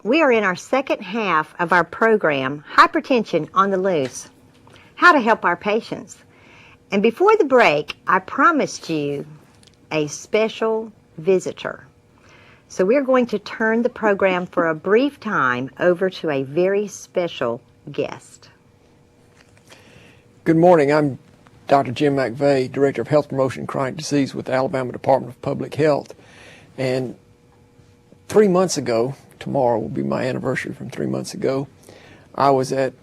We are in our second half of our program, Hypertension on the Loose, how to help our patients. And before the break, I promised you a special visitor. So we're going to turn the program for a brief time over to a very special guest. Good morning. I'm Dr. Jim McVay, Director of Health Promotion and Chronic Disease with the Alabama Department of Public Health. And 3 months ago, tomorrow will be my anniversary from 3 months ago, I was at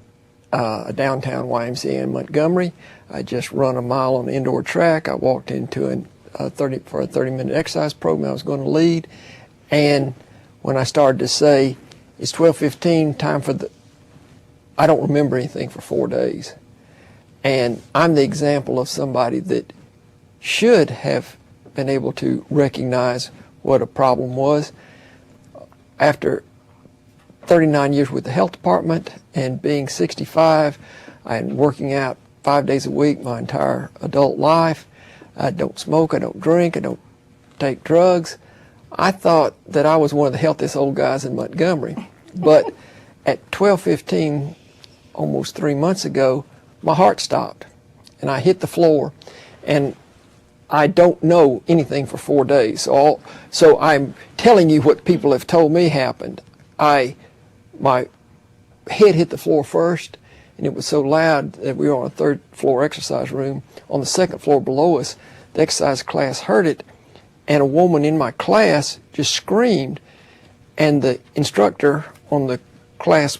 a downtown YMCA in Montgomery. I just run a mile on the indoor track. I walked into a 30-minute exercise program I was going to lead. And when I started to say, it's 12:15, time for I don't remember anything for 4 days. And I'm the example of somebody that should have been able to recognize what a problem was. After 39 years with the health department and being 65 and working out 5 days a week my entire adult life, I don't smoke, I don't drink, I don't take drugs. I thought that I was one of the healthiest old guys in Montgomery. But at 12:15, almost 3 months ago, my heart stopped and I hit the floor, and I don't know anything for 4 days. So I'm telling you what people have told me happened. My head hit the floor first, and it was so loud that we were on a third floor exercise room. On the second floor below us, the exercise class heard it, and a woman in my class just screamed, and the instructor on the class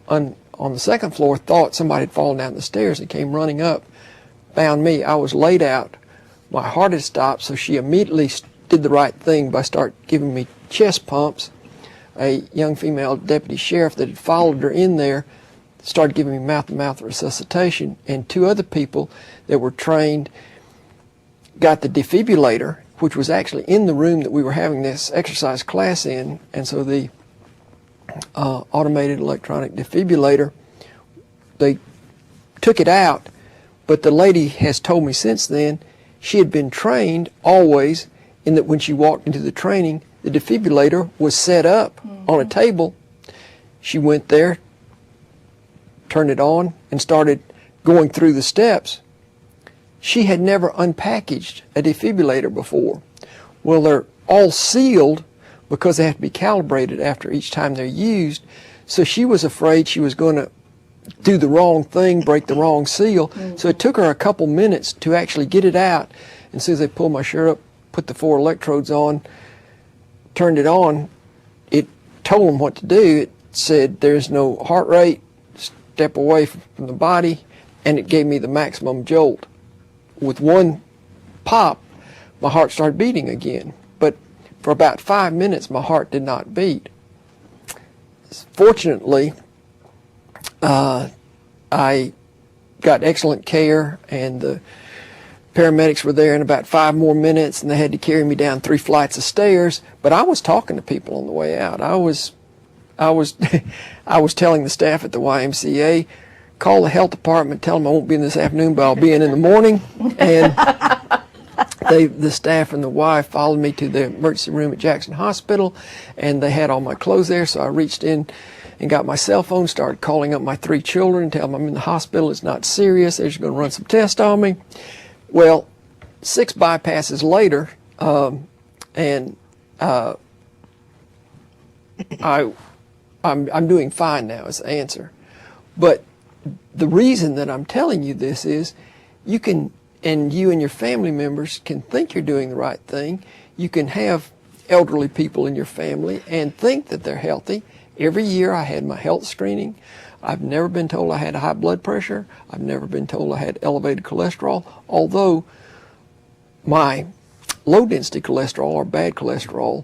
on the second floor thought somebody had fallen down the stairs and came running up, found me. I was laid out. My heart had stopped, so she immediately did the right thing by start giving me chest pumps. A young female deputy sheriff that had followed her in there started giving me mouth-to-mouth resuscitation, and 2 other people that were trained got the defibrillator, which was actually in the room that we were having this exercise class in. And so the automated electronic defibrillator, they took it out, but the lady has told me since then she had been trained always in that when she walked into the training, the defibrillator was set up on a table. She went there, turned it on, and started going through the steps. She had never unpackaged a defibrillator before. Well, they're all sealed because they have to be calibrated after each time they're used. So she was afraid she was going to do the wrong thing, break the wrong seal. So it took her a couple minutes to actually get it out. And as soon as they pulled my shirt up, put the 4 electrodes on, turned it on, it told them what to do. It said there's no heart rate, step away from the body, and it gave me the maximum jolt. With one pop, my heart started beating again. But for about 5 minutes, my heart did not beat. Fortunately, I got excellent care, and the paramedics were there in about 5 more minutes, and they had to carry me down 3 flights of stairs. But I was talking to people on the way out. I was telling the staff at the YMCA, call the health department, tell them I won't be in this afternoon, but I'll be in the morning. And the staff and the wife followed me to the emergency room at Jackson Hospital, and they had all my clothes there. So I reached in and got my cell phone, started calling up my 3 children, tell them I'm in the hospital, it's not serious, they're just going to run some tests on me. Well, 6 bypasses later, I'm doing fine now is the answer. But the reason that I'm telling you this is you and your family members can think you're doing the right thing. You can have elderly people in your family and think that they're healthy. Every year I had my health screening. I've never been told I had high blood pressure. I've never been told I had elevated cholesterol, although my low-density cholesterol or bad cholesterol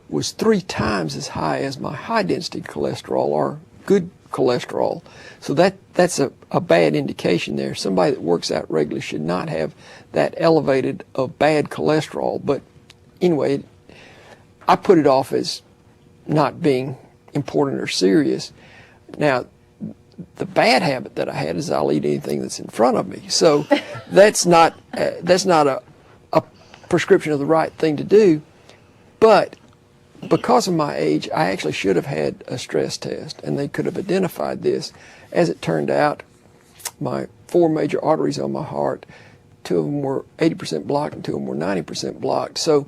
was 3 times as high as my high-density cholesterol or good cholesterol. So that's a bad indication there. Somebody that works out regularly should not have that elevated of bad cholesterol. But anyway, I put it off as not being important or serious. Now, the bad habit that I had is I'll eat anything that's in front of me. So that's not a prescription of the right thing to do. But because of my age, I actually should have had a stress test, and they could have identified this. As it turned out, my 4 major arteries on my heart, 2 of them were 80% blocked and 2 of them were 90% blocked. So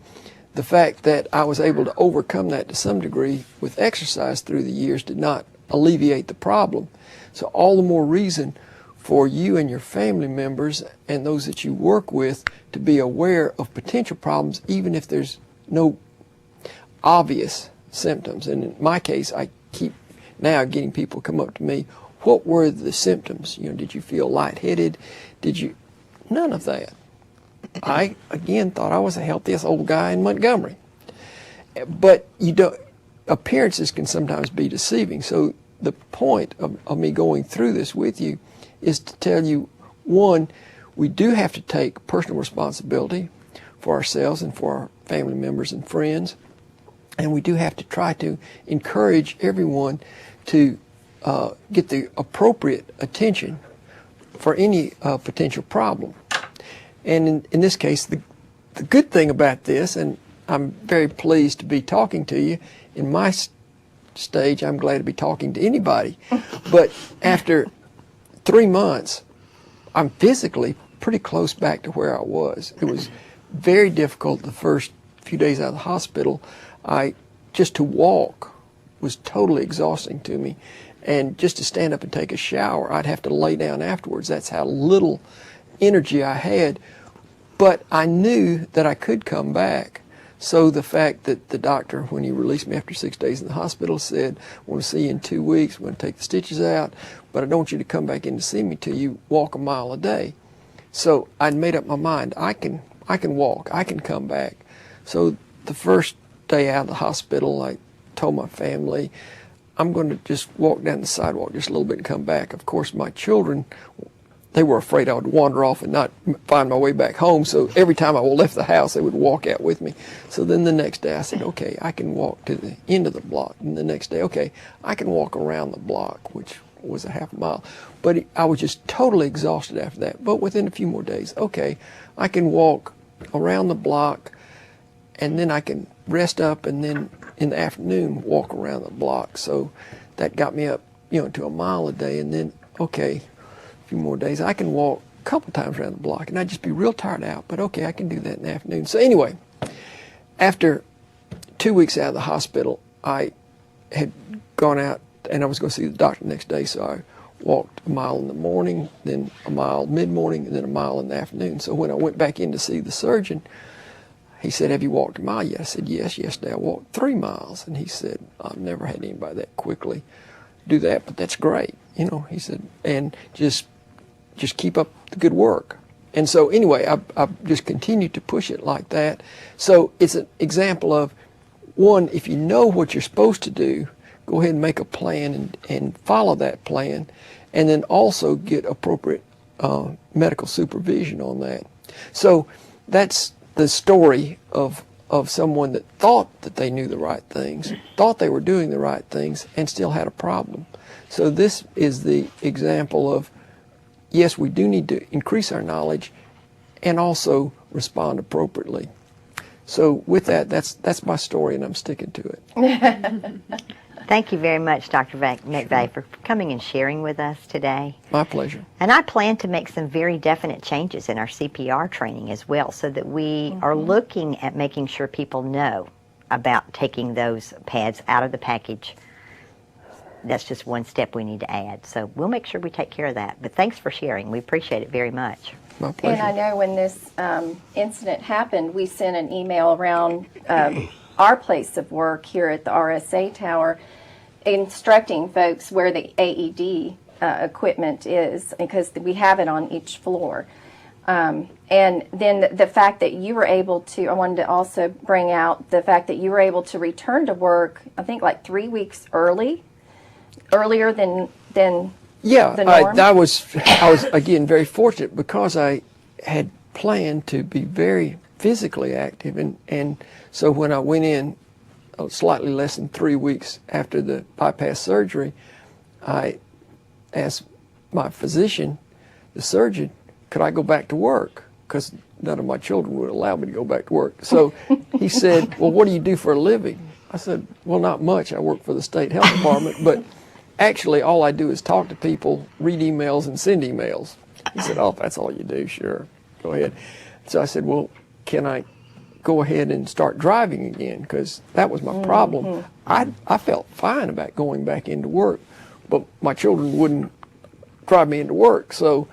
the fact that I was able to overcome that to some degree with exercise through the years did not alleviate the problem. So all the more reason for you and your family members and those that you work with to be aware of potential problems, even if there's no obvious symptoms. And in my case, I keep now getting people come up to me, what were the symptoms? You know, did you feel lightheaded? Did you? None of that. I, again, thought I was the healthiest old guy in Montgomery. But you don't, appearances can sometimes be deceiving. So the point of me going through this with you is to tell you, one, we do have to take personal responsibility for ourselves and for our family members and friends. And we do have to try to encourage everyone to get the appropriate attention for any potential problem. And in this case, the good thing about this, and I'm very pleased to be talking to you, in my stage, I'm glad to be talking to anybody. But after 3 months, I'm physically pretty close back to where I was. It was very difficult the first few days out of the hospital. Just to walk was totally exhausting to me. And just to stand up and take a shower, I'd have to lay down afterwards. That's how little energy I had. But I knew that I could come back. So the fact that the doctor, when he released me after 6 days in the hospital, said, I want to see you in 2 weeks, we're going to take the stitches out, but I don't want you to come back in to see me till you walk a mile a day. So I'd made up my mind, I can walk, I can come back. So the first day out of the hospital, I told my family, I'm going to just walk down the sidewalk just a little bit and come back. Of course, my children, they were afraid I would wander off and not find my way back home. So every time I left the house, they would walk out with me. So then the next day I said, okay, I can walk to the end of the block. And the next day, okay, I can walk around the block, which was a half a mile. But I was just totally exhausted after that. But within a few more days, okay, I can walk around the block, and then I can rest up, and then in the afternoon walk around the block. So that got me up, to a mile a day. And then, okay, a few more days, I can walk a couple times around the block, and I'd just be real tired out. But okay, I can do that in the afternoon. So anyway, after 2 weeks out of the hospital, I had gone out, and I was going to see the doctor the next day. So I walked a mile in the morning, then a mile mid-morning, and then a mile in the afternoon. So when I went back in to see the surgeon, he said, have you walked a mile yet? I said, yes, yesterday I walked 3 miles. And he said, I've never had anybody that quickly do that, but that's great. He said, and just keep up the good work. And so anyway, I've just continued to push it like that. So it's an example of, one, if you know what you're supposed to do, go ahead and make a plan and follow that plan, and then also get appropriate medical supervision on that. So that's the story of someone that thought that they knew the right things, thought they were doing the right things, and still had a problem. So this is the example of, yes, we do need to increase our knowledge and also respond appropriately. So with that, that's my story, and I'm sticking to it. Thank you very much, Dr. McVay, for coming and sharing with us today. My pleasure. And I plan to make some very definite changes in our CPR training as well, so that we are looking at making sure people know about taking those pads out of the package. That's just one step we need to add. So we'll make sure we take care of that. But thanks for sharing. We appreciate it very much. My pleasure. And I know when this incident happened, we sent an email around our place of work here at the RSA Tower, instructing folks where the AED equipment is, because we have it on each floor. And then the fact that you were able to, I wanted to also bring out the fact that you were able to return to work, I think like 3 weeks earlier than Yeah, the norm. I was again very fortunate because I had planned to be very physically active, and so when I went in slightly less than 3 weeks after the bypass surgery, I asked my physician, the surgeon, could I go back to work? Because none of my children would allow me to go back to work. So he said, well, what do you do for a living? I said, well, not much. I work for the state health department, but actually all I do is talk to people, read emails, and send emails. He said, oh, if that's all you do, sure, go ahead. So I said, well, can I go ahead and start driving again? Because that was my problem. I felt fine about going back into work, but my children wouldn't drive me into work. So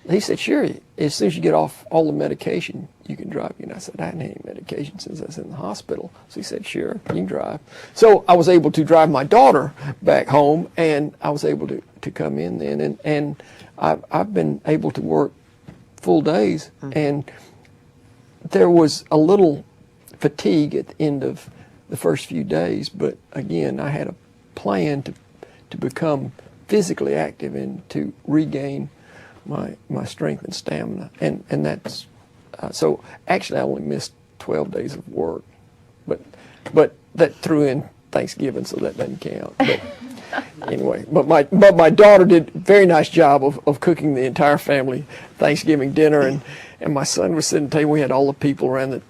he said, sure, as soon as you get off all the medication, you can drive. And I said, I hadn't had any medication since I was in the hospital. So he said, sure, you can drive. So I was able to drive my daughter back home, and I was able to come in then. And I've been able to work full days. And there was a little fatigue at the end of the first few days. But again, I had a plan to become physically active and to regain my strength and stamina, and that's so actually I only missed 12 days of work, but that threw in Thanksgiving, so that doesn't count. But anyway, but my daughter did a very nice job of cooking the entire family Thanksgiving dinner, and my son was sitting at the table. We had all the people around the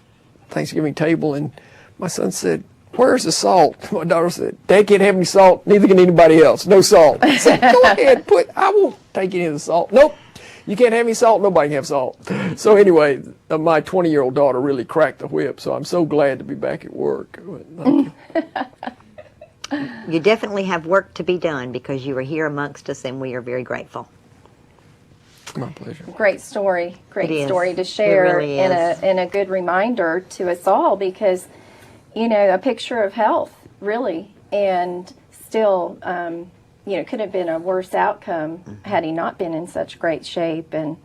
Thanksgiving table, and my son said, where's the salt? My daughter said, Dad can't have any salt, neither can anybody else. No salt. I said, go ahead, I won't take any of the salt. Nope, you can't have any salt, nobody can have salt. So anyway, my 20-year-old daughter really cracked the whip, so I'm so glad to be back at work. You definitely have work to be done because you are here amongst us, and we are very grateful. My pleasure. Great story. Great It is. story to share, It really is. and a good reminder to us all, because a picture of health, really, and still, could have been a worse outcome had he not been in such great shape and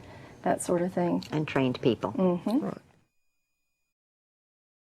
that sort of thing. And trained people. Right.